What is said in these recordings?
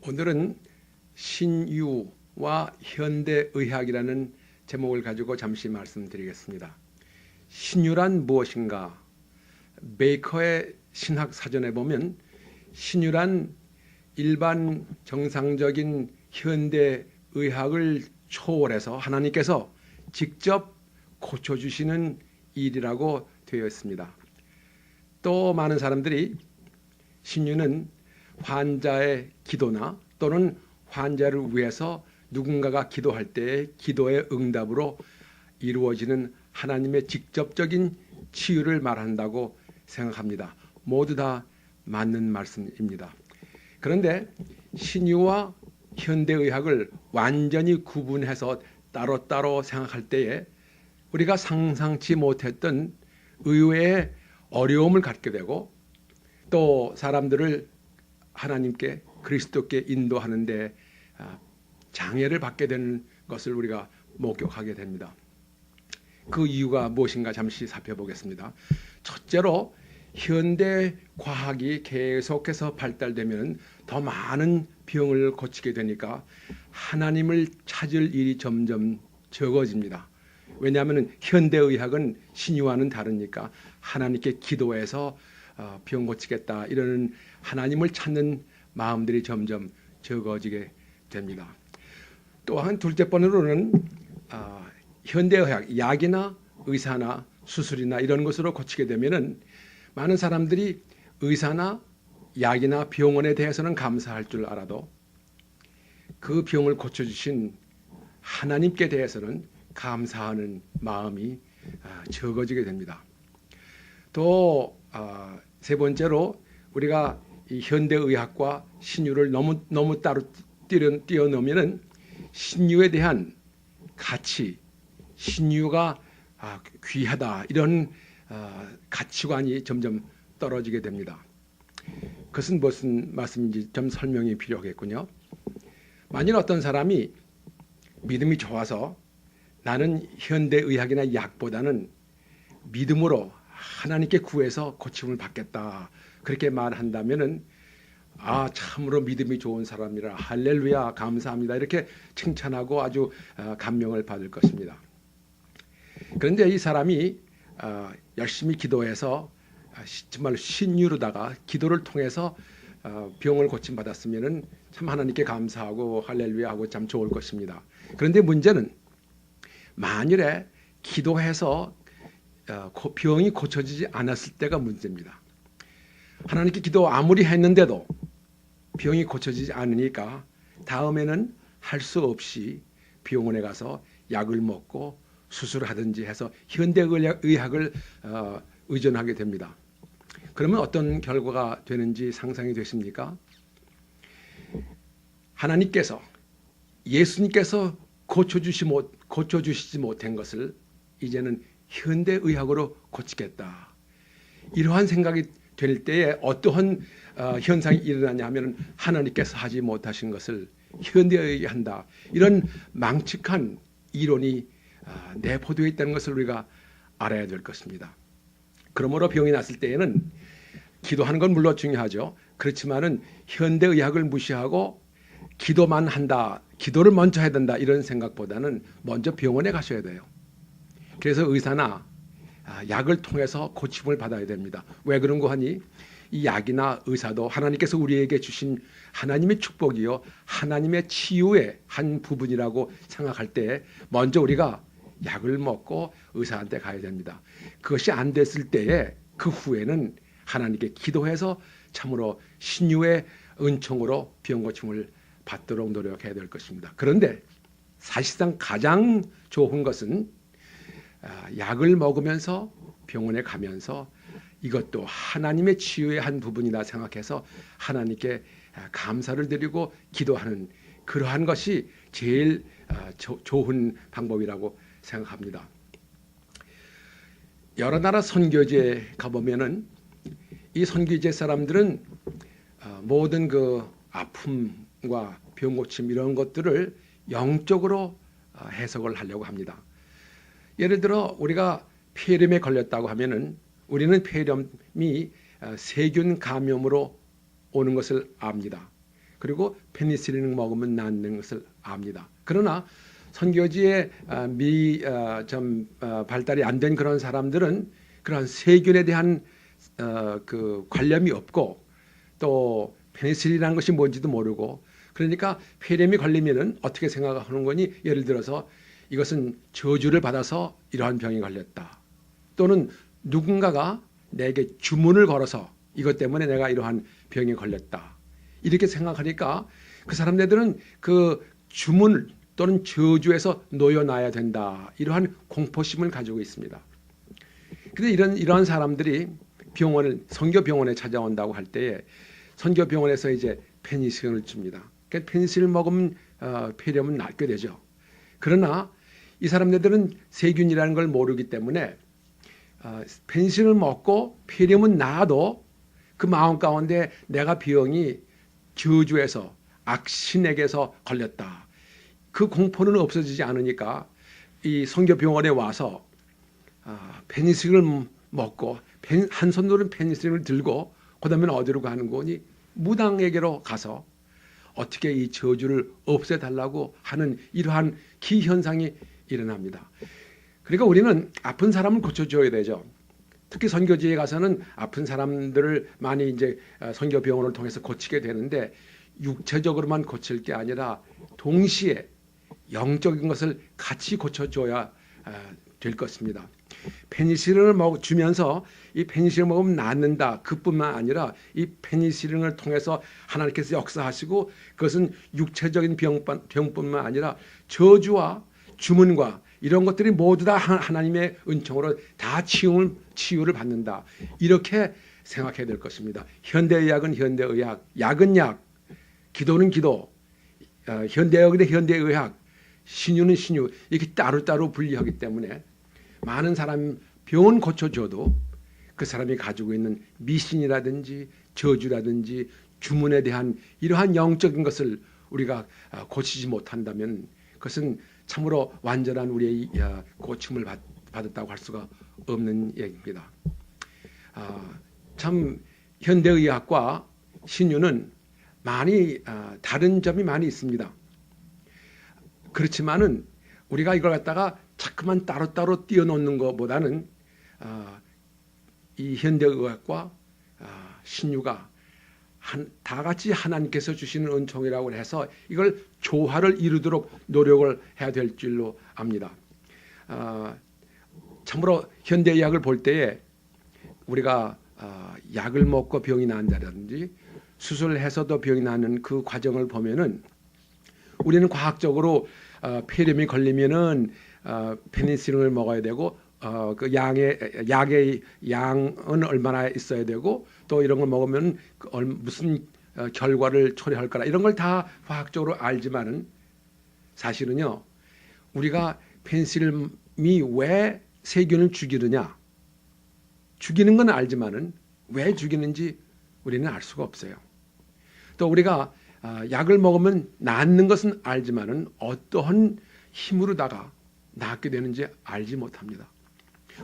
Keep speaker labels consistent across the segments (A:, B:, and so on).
A: 오늘은 신유와 현대의학이라는 제목을 가지고 잠시 말씀드리겠습니다. 신유란 무엇인가? 베이커의 신학 사전에 보면 신유란 일반 정상적인 현대의학을 초월해서 하나님께서 직접 고쳐주시는 일이라고 되어 있습니다. 또 많은 사람들이 신유는 환자의 기도나 또는 환자를 위해서 누군가가 기도할 때의 기도의 응답으로 이루어지는 하나님의 직접적인 치유를 말한다고 생각합니다. 모두 다 맞는 말씀입니다. 그런데 신유와 현대의학을 완전히 구분해서 따로따로 생각할 때에 우리가 상상치 못했던 의외의 어려움을 갖게 되고 또 사람들을 하나님께 그리스도께 인도하는데 장애를 받게 되는 것을 우리가 목격하게 됩니다. 그 이유가 무엇인가 잠시 살펴보겠습니다. 첫째로 현대 과학이 계속해서 발달되면 더 많은 병을 고치게 되니까 하나님을 찾을 일이 점점 적어집니다. 왜냐하면 현대의학은 신유와는 다르니까 하나님께 기도해서 병 고치겠다 이러는 하나님을 찾는 마음들이 점점 적어지게 됩니다. 또한 둘째 번으로는 현대의학, 약이나 의사나 수술이나 이런 것으로 고치게 되면은 많은 사람들이 의사나 약이나 병원에 대해서는 감사할 줄 알아도 그 병을 고쳐주신 하나님께 대해서는 감사하는 마음이 적어지게 됩니다. 또 세 번째로 우리가 이 현대의학과 신유를 너무 따로 뛰어넘으면 신유에 대한 가치, 신유가 귀하다 이런 가치관이 점점 떨어지게 됩니다. 그것은 무슨 말씀인지 좀 설명이 필요하겠군요. 만일 어떤 사람이 믿음이 좋아서 나는 현대의학이나 약보다는 믿음으로 하나님께 구해서 고침을 받겠다 그렇게 말한다면은 참으로 믿음이 좋은 사람이라 할렐루야 감사합니다 이렇게 칭찬하고 아주 감명을 받을 것입니다. 그런데 이 사람이 열심히 기도해서 정말 신유로다가 기도를 통해서 병을 고침 받았으면은 참 하나님께 감사하고 할렐루야 하고 참 좋을 것입니다. 그런데 문제는 만일에 기도해서 병이 고쳐지지 않았을 때가 문제입니다. 하나님께 기도 아무리 했는데도 병이 고쳐지지 않으니까 다음에는 할 수 없이 병원에 가서 약을 먹고 수술하든지 해서 현대의학을 의존하게 됩니다. 그러면 어떤 결과가 되는지 상상이 되십니까? 하나님께서 예수님께서 고쳐주시지 못한 것을 이제는 현대의학으로 고치겠다. 이러한 생각이 될 때에 어떠한 현상이 일어나냐 하면 하나님께서 하지 못하신 것을 현대의학이 한다. 이런 망측한 이론이 내포되어 있다는 것을 우리가 알아야 될 것입니다. 그러므로 병이 났을 때에는 기도하는 건 물론 중요하죠. 그렇지만은 현대의학을 무시하고 기도만 한다. 기도를 먼저 해야 된다. 이런 생각보다는 먼저 병원에 가셔야 돼요. 그래서 의사나 약을 통해서 고침을 받아야 됩니다. 왜 그런 거 하니? 이 약이나 의사도 하나님께서 우리에게 주신 하나님의 축복이요. 하나님의 치유의 한 부분이라고 생각할 때 먼저 우리가 약을 먹고 의사한테 가야 됩니다. 그것이 안 됐을 때에 그 후에는 하나님께 기도해서 참으로 신유의 은총으로 병 고침을 받도록 노력해야 될 것입니다. 그런데 사실상 가장 좋은 것은 약을 먹으면서 병원에 가면서 이것도 하나님의 치유의 한 부분이다 생각해서 하나님께 감사를 드리고 기도하는 그러한 것이 제일 좋은 방법이라고 생각합니다. 여러 나라 선교지에 가보면은 이 선교지 사람들은 모든 그 아픔과 병 고침 이런 것들을 영적으로 해석을 하려고 합니다. 예를 들어 우리가 폐렴에 걸렸다고 하면은 우리는 폐렴이 세균 감염으로 오는 것을 압니다. 그리고 페니실린을 먹으면 낫는 것을 압니다. 그러나 선교지에 발달이 안 된 그런 사람들은 그런 세균에 대한 그 관념이 없고 또 페니실린이라는 것이 뭔지도 모르고, 그러니까 폐렴이 걸리면은 어떻게 생각하는 거니? 예를 들어서 이것은 저주를 받아서 이러한 병이 걸렸다, 또는 누군가가 내게 주문을 걸어서 이것 때문에 내가 이러한 병에 걸렸다, 이렇게 생각하니까 그 사람들은 그 주문 또는 저주에서 놓여놔야 된다, 이러한 공포심을 가지고 있습니다. 그런데 이러한 사람들이 선교병원에 찾아온다고 할 때에 선교병원에서 이제 페니실린을 줍니다. 그러니까 페니실린을 먹으면 폐렴은 낫게 되죠. 그러나 이 사람들은 세균이라는 걸 모르기 때문에 페니실린을 먹고 폐렴은 나아도 그 마음 가운데 내가 병이 저주에서 악신에게서 걸렸다, 그 공포는 없어지지 않으니까 이 선교병원에 와서 페니실린을 먹고 한 손으로는 페니실린을 들고 그다음에는 어디로 가는 거니? 무당에게로 가서 어떻게 이 저주를 없애달라고 하는 이러한 기현상이 일어납니다. 그러니까 우리는 아픈 사람을 고쳐줘야 되죠. 특히 선교지에 가서는 아픈 사람들을 많이 이제 선교병원을 통해서 고치게 되는데, 육체적으로만 고칠 게 아니라 동시에 영적인 것을 같이 고쳐줘야 될 것입니다. 페니실린을 주면서 이 페니실린을 먹으면 낫는다, 그뿐만 아니라 이 페니실린을 통해서 하나님께서 역사하시고 그것은 육체적인 병뿐만 아니라 저주와 주문과 이런 것들이 모두 다 하나님의 은총으로 다 치유를 받는다, 이렇게 생각해야 될 것입니다. 현대의학은 현대의학, 약은 약, 기도는 기도, 현대의학은 현대의학, 신유는 신유, 이렇게 따로따로 분리하기 때문에 많은 사람 병은 고쳐줘도 그 사람이 가지고 있는 미신이라든지 저주라든지 주문에 대한 이러한 영적인 것을 우리가 고치지 못한다면 그것은 참으로 완전한 우리의 고침을 받았다고 할 수가 없는 얘기입니다. 참 현대의학과 신유는 많이 다른 점이 많이 있습니다. 그렇지만은 우리가 이걸 갖다가 자꾸만 따로따로 띄워놓는 것보다는 이 현대의학과 신유가 다 같이 하나님께서 주시는 은총이라고 해서 이걸 조화를 이루도록 노력을 해야 될 줄로 압니다. 참으로 현대의학을 볼 때에 우리가 약을 먹고 병이 난다든지 수술해서도 병이 나는 그 과정을 보면은 우리는 과학적으로 폐렴이 걸리면은 페니실린을 먹어야 되고 그 약의 양은 얼마나 있어야 되고 또 이런 걸 먹으면 무슨 결과를 초래할 거라, 이런 걸 다 과학적으로 알지만은 사실은요, 우리가 페니실린이 왜 세균을 죽이느냐, 죽이는 건 알지만은 왜 죽이는지 우리는 알 수가 없어요. 또 우리가 약을 먹으면 낫는 것은 알지만은 어떠한 힘으로다가 낫게 되는지 알지 못합니다.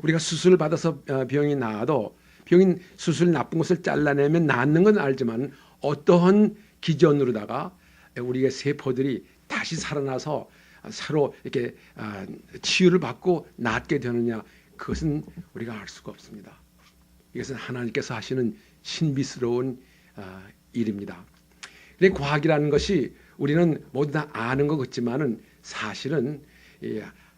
A: 우리가 수술을 받아서 병이 나아도 병인 수술 나쁜 것을 잘라내면 낫는 건 알지만 어떠한 기전으로다가 우리의 세포들이 다시 살아나서 서로 이렇게 치유를 받고 낫게 되느냐, 그것은 우리가 알 수가 없습니다. 이것은 하나님께서 하시는 신비스러운 일입니다. 과학이라는 것이 우리는 모두 다 아는 것 같지만은 사실은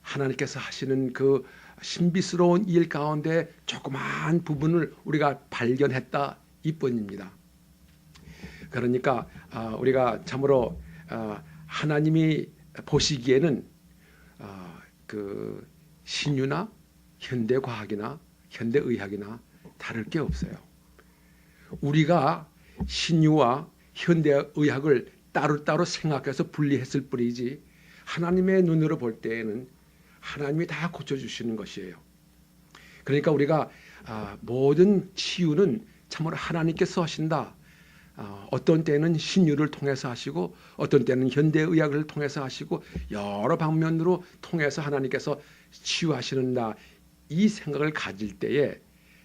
A: 하나님께서 하시는 그 신비스러운 일 가운데 조그마한 부분을 우리가 발견했다 이뿐입니다. 그러니까 우리가 참으로 하나님이 보시기에는 그 신유나 현대과학이나 현대의학이나 다를 게 없어요. 우리가 신유와 현대의학을 따로따로 생각해서 분리했을 뿐이지 하나님의 눈으로 볼 때에는 하나님이 다 고쳐주시는 것이에요. 그러니까 우리가 모든 치유는 참으로 하나님께서 하신다. 어떤 때는 신유를 통해서 하시고 어떤 때는 현대의학을 통해서 하시고 여러 방면으로 통해서 하나님께서 치유하시는다. 이 생각을 가질 때에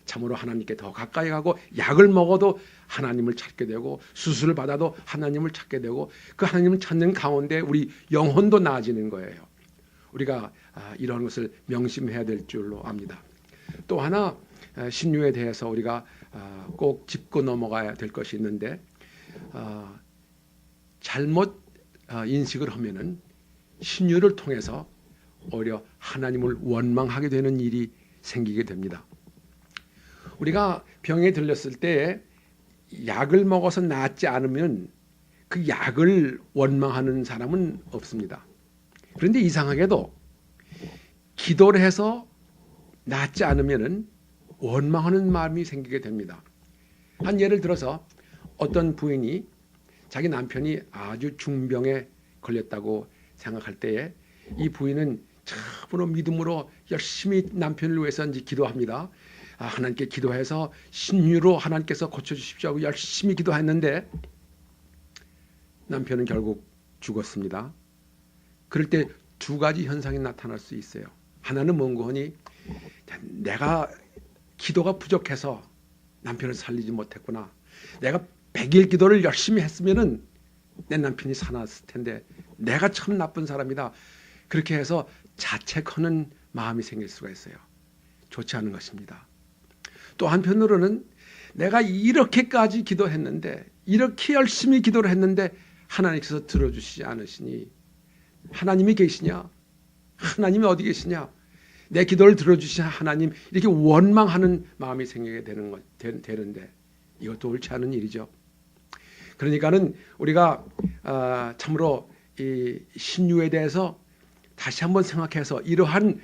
A: 참으로 하나님께 더 가까이 가고 약을 먹어도 하나님을 찾게 되고 수술을 받아도 하나님을 찾게 되고 그 하나님을 찾는 가운데 우리 영혼도 나아지는 거예요. 우리가 이런 것을 명심해야 될 줄로 압니다. 또 하나 신유에 대해서 우리가 꼭 짚고 넘어가야 될 것이 있는데 잘못 인식을 하면은 신유를 통해서 오히려 하나님을 원망하게 되는 일이 생기게 됩니다. 우리가 병에 들렸을 때 약을 먹어서 낫지 않으면 그 약을 원망하는 사람은 없습니다. 그런데 이상하게도 기도를 해서 낫지 않으면 원망하는 마음이 생기게 됩니다. 한 예를 들어서 어떤 부인이 자기 남편이 아주 중병에 걸렸다고 생각할 때에 이 부인은 참으로 믿음으로 열심히 남편을 위해서 이제 기도합니다. 하나님께 기도해서 신유로 하나님께서 고쳐주십시오 하고 열심히 기도했는데 남편은 결국 죽었습니다. 그럴 때 두 가지 현상이 나타날 수 있어요. 하나는 뭔고 하니 내가 기도가 부족해서 남편을 살리지 못했구나. 내가 100일 기도를 열심히 했으면은 내 남편이 살았을 텐데 내가 참 나쁜 사람이다. 그렇게 해서 자책하는 마음이 생길 수가 있어요. 좋지 않은 것입니다. 또 한편으로는 내가 이렇게까지 기도했는데 이렇게 열심히 기도를 했는데 하나님께서 들어주시지 않으시니 하나님이 계시냐? 하나님이 어디 계시냐? 내 기도를 들어주신 하나님 이렇게 원망하는 마음이 생기게 되는데 이것도 옳지 않은 일이죠. 그러니까는 우리가 참으로 이 신유에 대해서 다시 한번 생각해서 이러한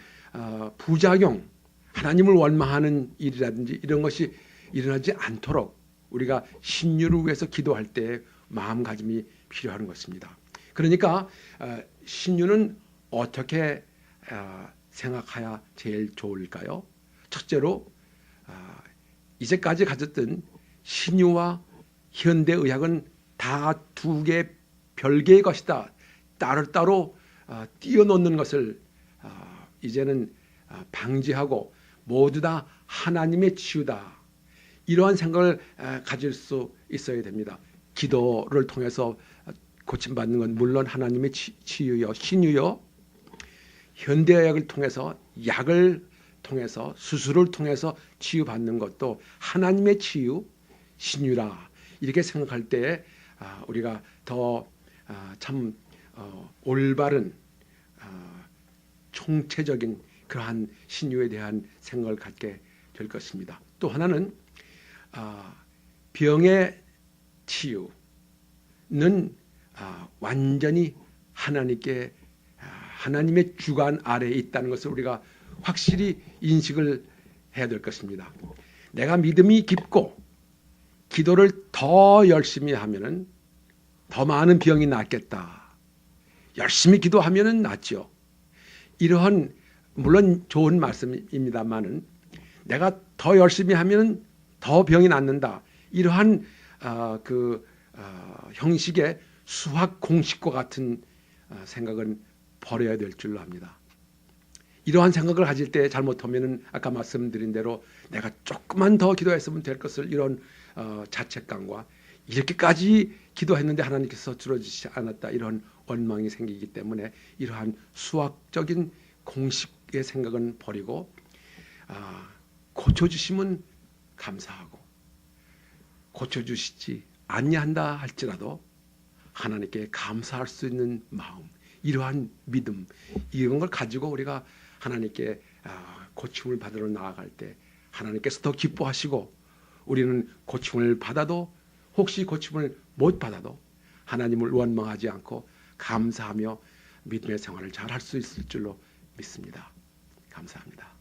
A: 부작용, 하나님을 원망하는 일이라든지 이런 것이 일어나지 않도록 우리가 신유를 위해서 기도할 때 마음가짐이 필요한 것입니다. 그러니까 신유는 어떻게 생각해야 제일 좋을까요? 첫째로 이제까지 가졌던 신유와 현대의학은 다 두 개 별개의 것이다. 따로따로 띄어놓는 것을 이제는 방지하고 모두 다 하나님의 치유다. 이러한 생각을 가질 수 있어야 됩니다. 기도를 통해서 고침받는 건 물론 하나님의 치유요, 신유요. 현대의학을 통해서 약을 통해서 수술을 통해서 치유받는 것도 하나님의 치유, 신유라. 이렇게 생각할 때 우리가 더 참 올바른 총체적인 그러한 신유에 대한 생각을 갖게 될 것입니다. 또 하나는 병의 치유는 완전히 하나님께 하나님의 주관 아래에 있다는 것을 우리가 확실히 인식을 해야 될 것입니다. 내가 믿음이 깊고 기도를 더 열심히 하면은 더 많은 병이 낫겠다. 열심히 기도하면은 낫죠. 이러한 물론 좋은 말씀입니다만은 내가 더 열심히 하면은 더 병이 낫는다. 이러한 형식의 수학 공식과 같은 생각은 버려야 될 줄로 압니다. 이러한 생각을 가질 때 잘못하면은 아까 말씀드린 대로 내가 조금만 더 기도했으면 될 것을 이런 자책감과 이렇게까지 기도했는데 하나님께서 들어주시지 않았다 이런 원망이 생기기 때문에 이러한 수학적인 공식의 생각은 버리고 고쳐주시면 감사하고 고쳐주시지 아니한다 할지라도 하나님께 감사할 수 있는 마음, 이러한 믿음, 이런 걸 가지고 우리가 하나님께 고침을 받으러 나아갈 때 하나님께서 더 기뻐하시고 우리는 고침을 받아도 혹시 고침을 못 받아도 하나님을 원망하지 않고 감사하며 믿음의 생활을 잘 할 수 있을 줄로 믿습니다. 감사합니다.